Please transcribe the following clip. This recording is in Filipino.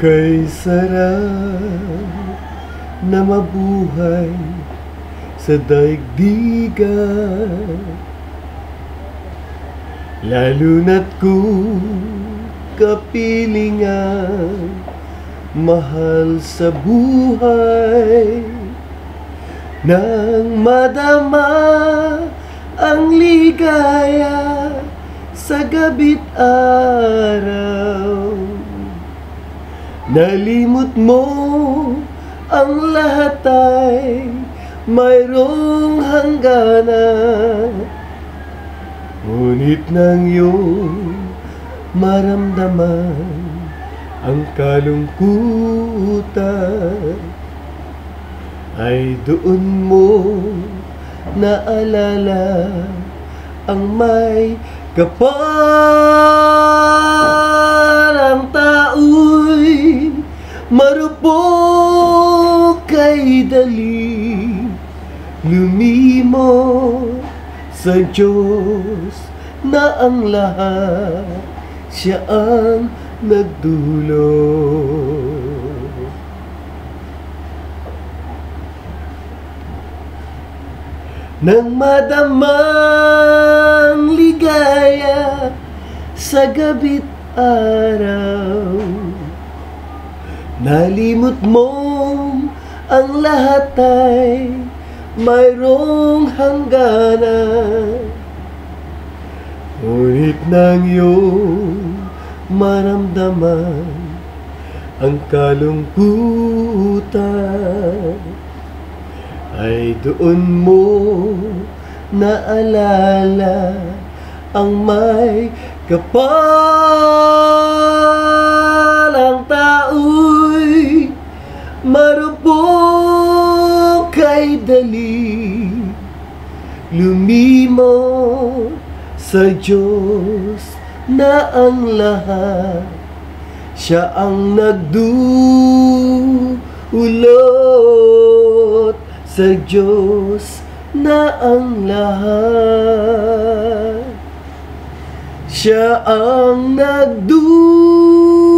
kay sarap na mabuhay sa daigdigan, lalo na't kung kapilingan mahal sa buhay. Nang madama ang ligaya sa gabi't araw, nalimot mo ang lahat ay mayroong hangganan. Ngunit nang iyong maramdaman ang kalungkutan, ay doon mo naalala ang may kapal. Ang tao'y marupok kay dali lumimot sa Diyos na ang lahat siya ang nagdulot. Nang madamang ligaya sa gabi't araw, nalimot mo ang lahat ay mayroong hangganan. Ngunit nang iyong maramdaman ang kalungkutan, ay doon mo naalala ang may kapal. Ang tao'y marupok kay dali lumimot sa Diyos na ang lahat siya ang nagdulot. Sa Diyos na ang lahat siya ang nagdulot.